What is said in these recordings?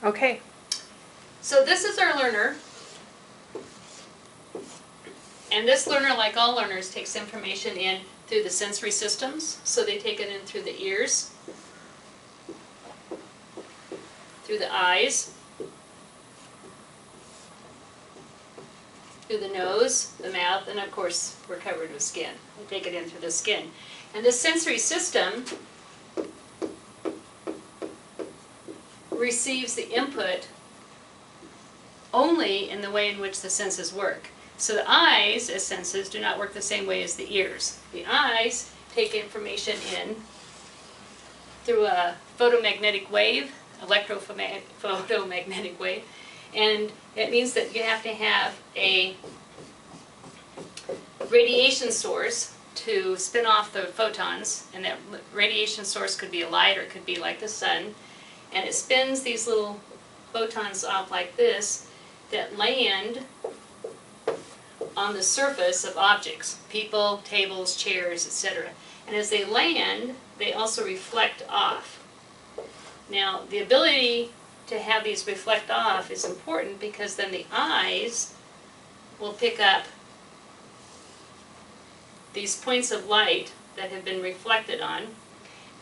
Okay. So this is our learner. And this learner, like all learners, takes information in through the sensory systems. So they take it in through the ears, through the eyes, through the nose, the mouth, and of course we're covered with skin. We take it in through the skin. And this sensory system receives the input only in the way in which the senses work. So the eyes, as senses, do not work the same way as the ears. The eyes take information in through a photomagnetic wave, electrophotomagnetic wave, and it means that you have to have a radiation source to spin off the photons, and that radiation source could be a light or it could be like the sun, and it spins these little photons off like this that land on the surface of objects, people, tables, chairs, etc. And as they land, they also reflect off. Now, the ability to have these reflect off is important because then the eyes will pick up these points of light that have been reflected on,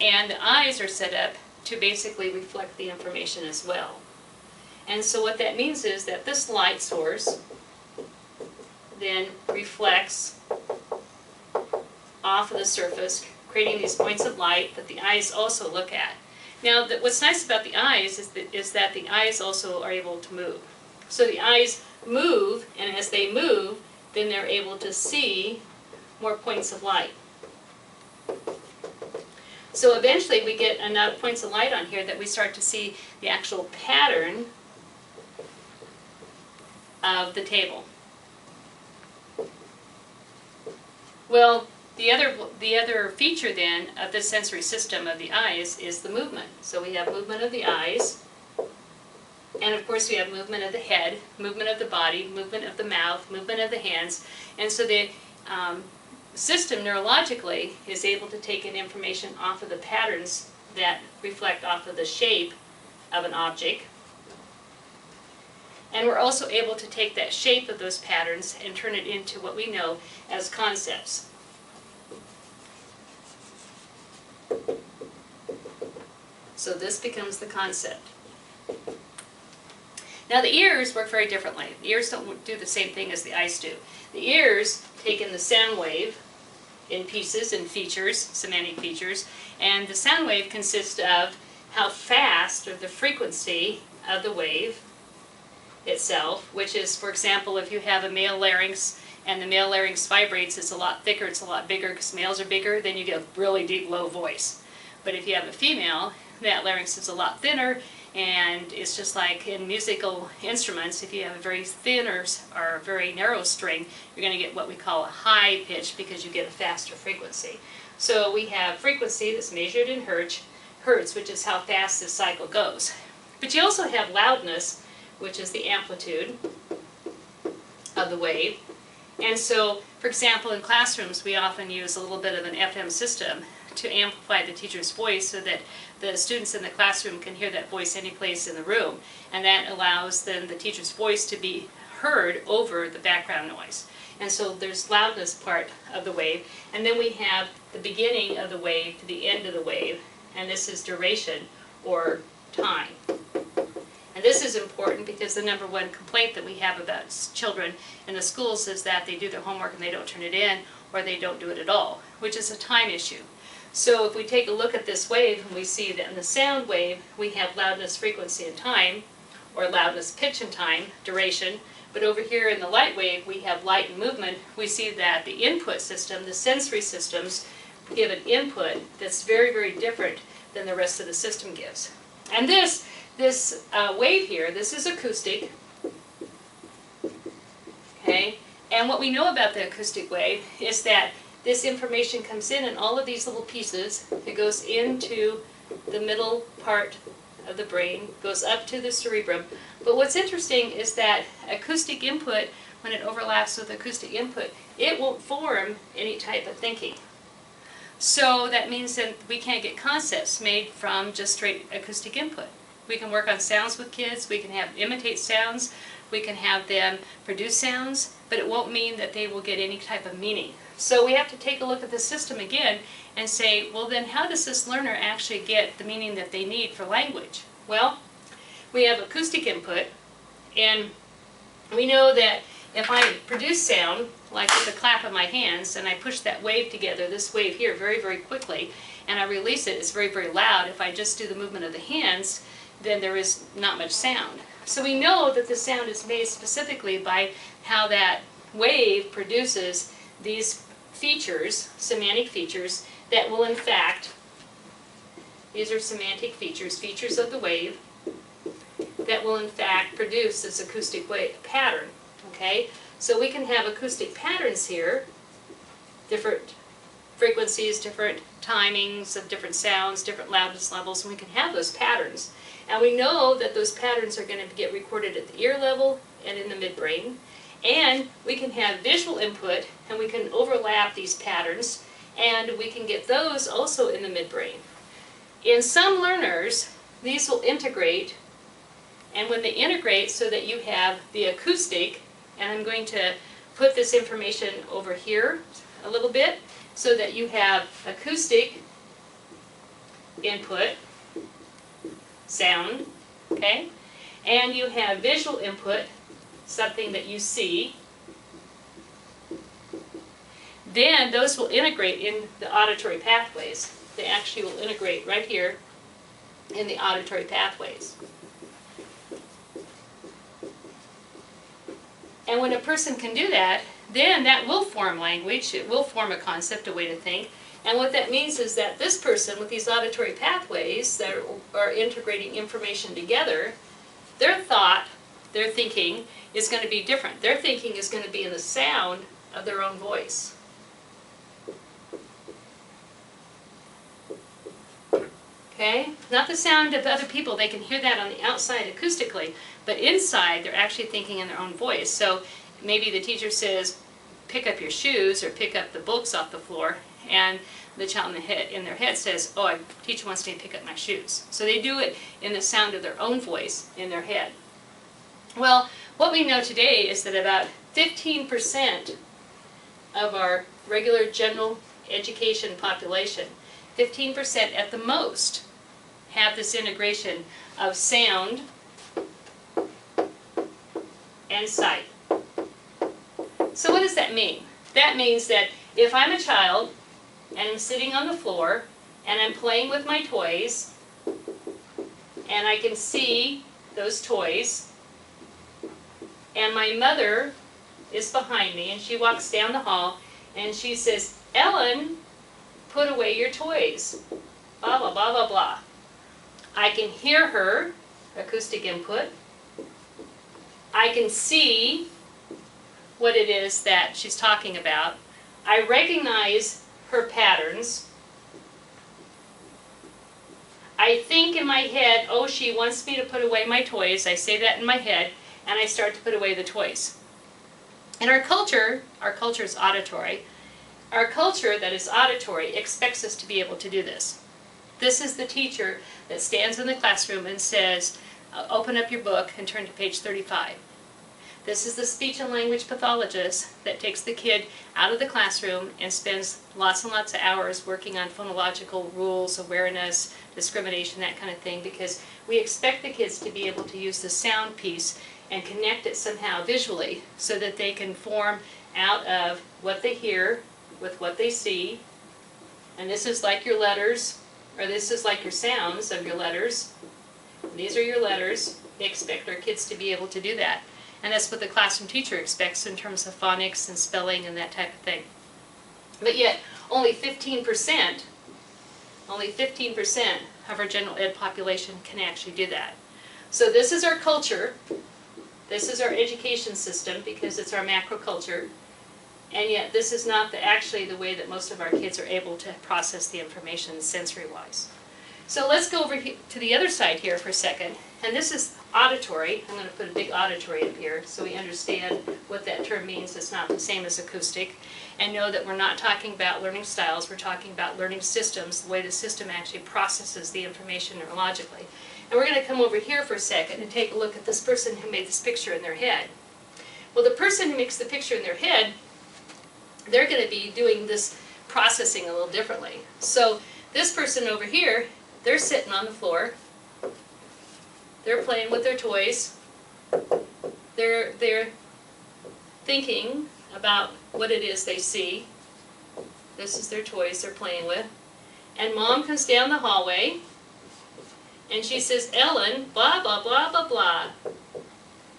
and the eyes are set up to basically reflect the information as well. And so what that means is that this light source then reflects off of the surface, creating these points of light that the eyes also look at. Now, what's nice about the eyes is that the eyes also are able to move. So the eyes move, and as they move, then they're able to see more points of light. So eventually we get enough points of light on here that we start to see the actual pattern of the table. Well, the other feature then of the sensory system of the eyes is the movement. So we have movement of the eyes, and of course we have movement of the head, movement of the body, movement of the mouth, movement of the hands, and so the system neurologically is able to take in information off of the patterns that reflect off of the shape of an object. And we're also able to take that shape of those patterns and turn it into what we know as concepts. So this becomes the concept. Now the ears work very differently. The ears don't do the same thing as the eyes do. The ears take in the sound wave in pieces and features, semantic features, and the sound wave consists of how fast, or the frequency of the wave itself, which is, for example, if you have a male larynx and the male larynx vibrates, it's a lot thicker, it's a lot bigger because males are bigger, then you get a really deep low voice. But if you have a female, that larynx is a lot thinner, and it's just like in musical instruments, if you have a very thin or a very narrow string, you're going to get what we call a high pitch because you get a faster frequency. So we have frequency that's measured in hertz, which is how fast this cycle goes. But you also have loudness, which is the amplitude of the wave. And so, for example, in classrooms, we often use a little bit of an FM system to amplify the teacher's voice so that the students in the classroom can hear that voice any place in the room. And that allows then the teacher's voice to be heard over the background noise. And so there's loudness part of the wave. And then we have the beginning of the wave to the end of the wave. And this is duration, or time. And this is important because the number one complaint that we have about children in the schools is that they do their homework and they don't turn it in, or they don't do it at all, which is a time issue. So if we take a look at this wave, and we see that in the sound wave we have loudness, frequency, and time, or loudness, pitch, and time, duration. But over here in the light wave we have light and movement. We see that the input system, the sensory systems, give an input that's very, very different than the rest of the system gives. And this wave here, this is acoustic, okay? And what we know about the acoustic wave is that this information comes in all of these little pieces. It goes into the middle part of the brain, goes up to the cerebrum. But what's interesting is that acoustic input, when it overlaps with acoustic input, it won't form any type of thinking. So that means that we can't get concepts made from just straight acoustic input. We can work on sounds with kids. We can have imitate sounds. We can have them produce sounds, but it won't mean that they will get any type of meaning. So we have to take a look at the system again and say, well then how does this learner actually get the meaning that they need for language? Well, we have acoustic input, and we know that if I produce sound, like with the clap of my hands, and I push that wave together, this wave here, very, very quickly, and I release it, it's very, very loud. If I just do the movement of the hands, then there is not much sound. So we know that the sound is made specifically by how that wave produces these features, semantic features, that will in fact, these are semantic features, features of the wave, that will in fact produce this acoustic wave pattern. Okay? So we can have acoustic patterns here, different frequencies, different timings of different sounds, different loudness levels, and we can have those patterns. And we know that those patterns are going to get recorded at the ear level and in the midbrain. And we can have visual input, and we can overlap these patterns, and we can get those also in the midbrain. In some learners, these will integrate, and when they integrate so that you have the acoustic, and I'm going to put this information over here a little bit, so that you have acoustic input, sound, okay? And you have visual input, something that you see. Then those will integrate in the auditory pathways. They actually will integrate right here in the auditory pathways. And when a person can do that, then that will form language. It will form a concept, a way to think. And what that means is that this person with these auditory pathways that are integrating information together, their thought, their thinking is going to be different. Their thinking is going to be in the sound of their own voice. Okay? Not the sound of other people. They can hear that on the outside acoustically, but inside they're actually thinking in their own voice. So maybe the teacher says, pick up your shoes or pick up the books off the floor, and the child in their head says, oh, the teacher wants me to pick up my shoes. So they do it in the sound of their own voice in their head. Well, what we know today is that about 15% of our regular general education population, 15% at the most, have this integration of sound and sight. So what does that mean? That means that if I'm a child and I'm sitting on the floor and I'm playing with my toys and I can see those toys, and my mother is behind me and she walks down the hall and she says, Ellen, put away your toys, blah, blah, blah, blah, blah. I can hear her, acoustic input. I can see what it is that she's talking about. I recognize her patterns. I think in my head, oh, she wants me to put away my toys. I say that in my head, and I start to put away the toys. In our culture is auditory. Our culture that is auditory expects us to be able to do this. This is the teacher that stands in the classroom and says, open up your book and turn to page 35. This is the speech and language pathologist that takes the kid out of the classroom and spends lots and lots of hours working on phonological rules, awareness, discrimination, that kind of thing, because we expect the kids to be able to use the sound piece and connect it somehow visually so that they can form out of what they hear with what they see. And this is like your letters, or this is like your sounds of your letters. And these are your letters. They expect our kids to be able to do that. And that's what the classroom teacher expects in terms of phonics and spelling and that type of thing. But yet, only 15% of our general ed population can actually do that. So this is our culture. This is our education system because it's our macro culture. And yet this is not actually the way that most of our kids are able to process the information sensory-wise. So let's go over to the other side here for a second. And this is auditory. I'm going to put a big auditory up here so we understand what that term means. It's not the same as acoustic. and know that we're not talking about learning styles, we're talking about learning systems, the way the system actually processes the information neurologically. And we're going to come over here for a second and take a look at this person who made this picture in their head. Well, the person who makes the picture in their head, they're going to be doing this processing a little differently. So this person over here, they're sitting on the floor, they're playing with their toys, they're thinking about what it is they see. This is their toys they're playing with. And Mom comes down the hallway and she says, Ellen, blah, blah, blah, blah, blah,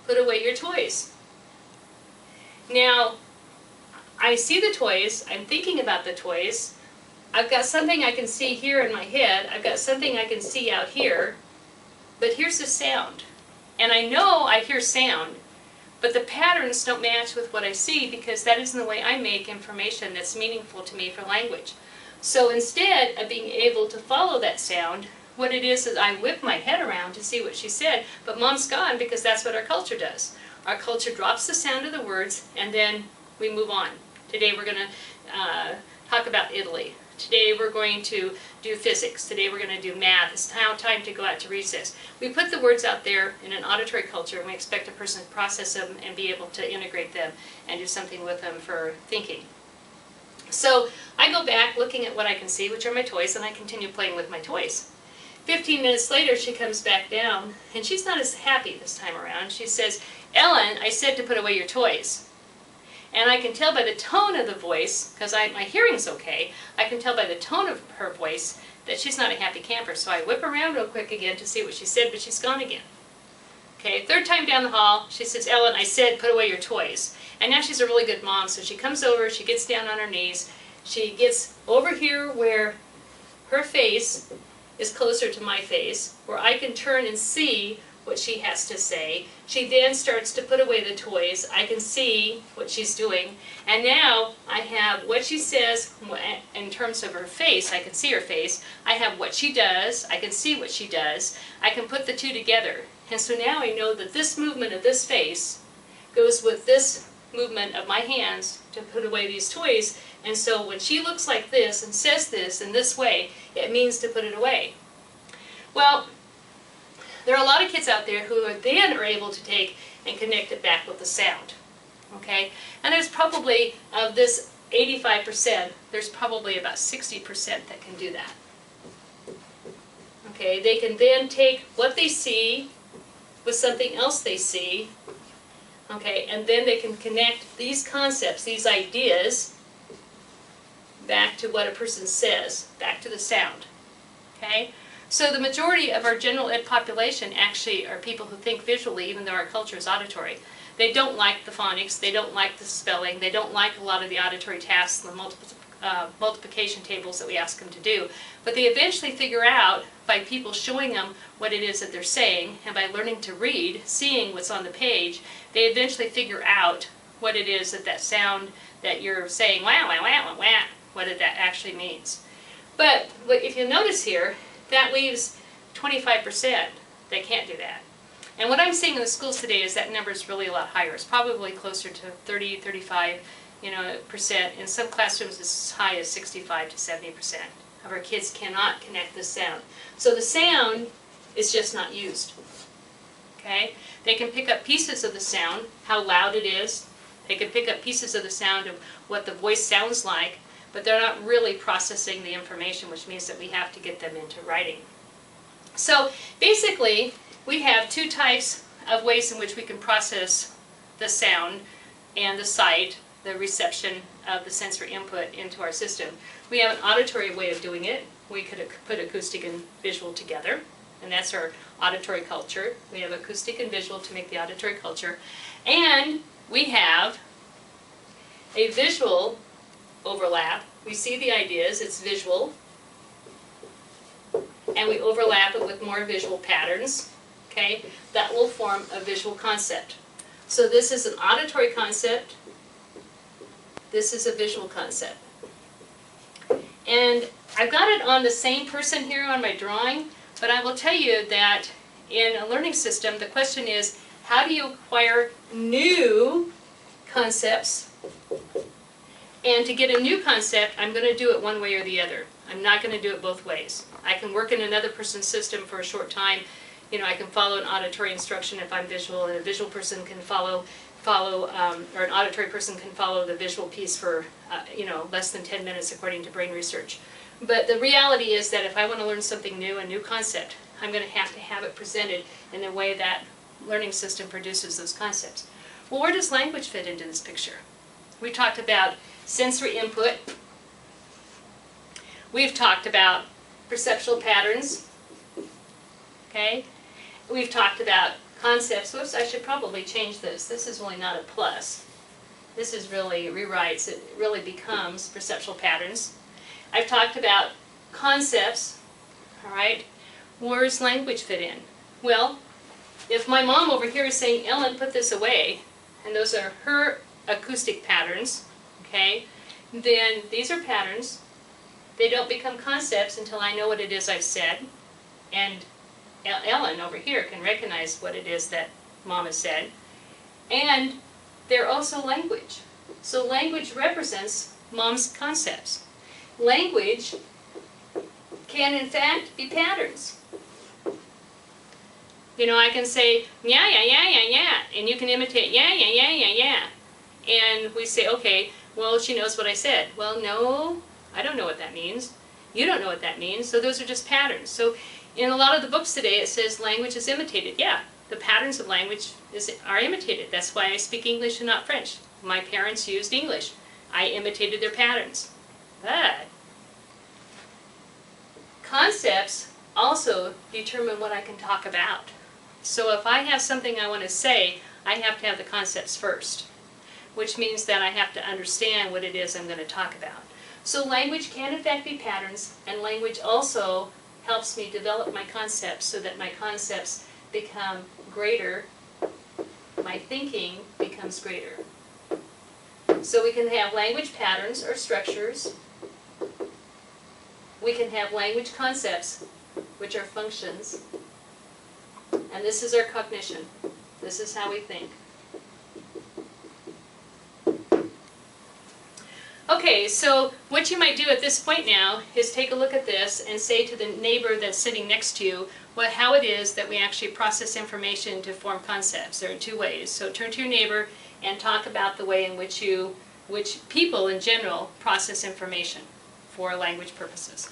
put away your toys. Now, I see the toys, I'm thinking about the toys, I've got something I can see here in my head, I've got something I can see out here, but here's the sound. And I know I hear sound, but the patterns don't match with what I see because that isn't the way I make information that's meaningful to me for language. So instead of being able to follow that sound, what it is I whip my head around to see what she said, but Mom's gone because that's what our culture does. Our culture drops the sound of the words and then we move on. Today we're going to talk about Italy. Today we're going to do physics. Today we're going to do math. It's now time to go out to recess. We put the words out there in an auditory culture and we expect a person to process them and be able to integrate them and do something with them for thinking. So I go back looking at what I can see, which are my toys, and I continue playing with my toys. 15 minutes later she comes back down and she's not as happy this time around. She says, Ellen, I said to put away your toys. And I can tell by the tone of the voice, because my hearing's okay, I can tell by the tone of her voice that she's not a happy camper. So I whip around real quick again to see what she said, but she's gone again. Okay, third time down the hall, she says, Ellen, I said put away your toys. And now she's a really good mom, so she comes over, she gets down on her knees, she gets over here where her face is closer to my face, where I can turn and see what she has to say. She then starts to put away the toys. I can see what she's doing. And now I have what she says in terms of her face. I can see her face. I have what she does. I can see what she does. I can put the two together. And so now I know that this movement of this face goes with this movement of my hands to put away these toys. And so when she looks like this and says this in this way, it means to put it away. Well, there are a lot of kids out there who then are able to take and connect it back with the sound. Okay? And there's probably, of this 85%, there's probably about 60% that can do that. Okay? They can then take what they see with something else they see, okay, and then they can connect these concepts, these ideas, back to what a person says, back to the sound. Okay? So the majority of our general ed population actually are people who think visually, even though our culture is auditory. They don't like the phonics, they don't like the spelling, they don't like a lot of the auditory tasks, the multiplication tables that we ask them to do. But they eventually figure out, by people showing them what it is that they're saying, and by learning to read, seeing what's on the page, they eventually figure out what it is that sound that you're saying, wah, wah, wah, wah, wah, what that actually means. But if you notice here, that leaves 25% that can't do that. And what I'm seeing in the schools today is that number is really a lot higher. It's probably closer to 30, 35, percent. In some classrooms it's as high as 65 to 70% of our kids cannot connect the sound. So the sound is just not used. Okay? They can pick up pieces of the sound, how loud it is. They can pick up pieces of the sound of what the voice sounds like, but they're not really processing the information, which means that we have to get them into writing. So basically, we have two types of ways in which we can process the sound and the sight, the reception of the sensory input into our system. We have an auditory way of doing it. We could put acoustic and visual together, and that's our auditory culture. We have acoustic and visual to make the auditory culture. And we have a visual overlap. We see the ideas, it's visual, and we overlap it with more visual patterns, okay? That will form a visual concept. So this is an auditory concept, this is a visual concept. And I've got it on the same person here on my drawing, but I will tell you that in a learning system, the question is, how do you acquire new concepts And to get a new concept, I'm going to do it one way or the other. I'm not going to do it both ways. I can work in another person's system for a short time. You know, I can follow an auditory instruction if I'm visual, and a visual person can follow, or an auditory person can follow the visual piece for, you know, less than 10 minutes according to brain research. But the reality is that if I want to learn something new, a new concept, I'm going to have it presented in the way that learning system produces those concepts. Well, where does language fit into this picture? We talked about sensory input. We've talked about perceptual patterns. Okay? We've talked about concepts. Whoops, I should probably change this. This is really not a plus. This is really rewrites. It really becomes perceptual patterns. I've talked about concepts. All right? Where does language fit in? Well, if my mom over here is saying, Ellen, put this away, and those are her acoustic patterns, okay, then these are patterns. They don't become concepts until I know what it is I've said, and Ellen over here can recognize what it is that Mom has said, and they're also language. So language represents Mom's concepts. Language can in fact be patterns. You know, I can say, yeah, yeah, yeah, yeah, yeah, and you can imitate, yeah, yeah, yeah, yeah, yeah. And we say, okay, well, she knows what I said. Well, no, I don't know what that means. You don't know what that means, so those are just patterns. So in a lot of the books today, it says language is imitated. Yeah, the patterns of language are imitated. That's why I speak English and not French. My parents used English. I imitated their patterns. But concepts also determine what I can talk about. So if I have something I want to say, I have to have the concepts first, which means that I have to understand what it is I'm going to talk about. So language can in fact be patterns, and language also helps me develop my concepts so that my concepts become greater, my thinking becomes greater. So we can have language patterns or structures. We can have language concepts, which are functions. And this is our cognition. This is how we think. Okay, so what you might do at this point now is take a look at this and say to the neighbor that's sitting next to you how it is that we actually process information to form concepts. There are two ways. So turn to your neighbor and talk about the way in which people in general process information for language purposes.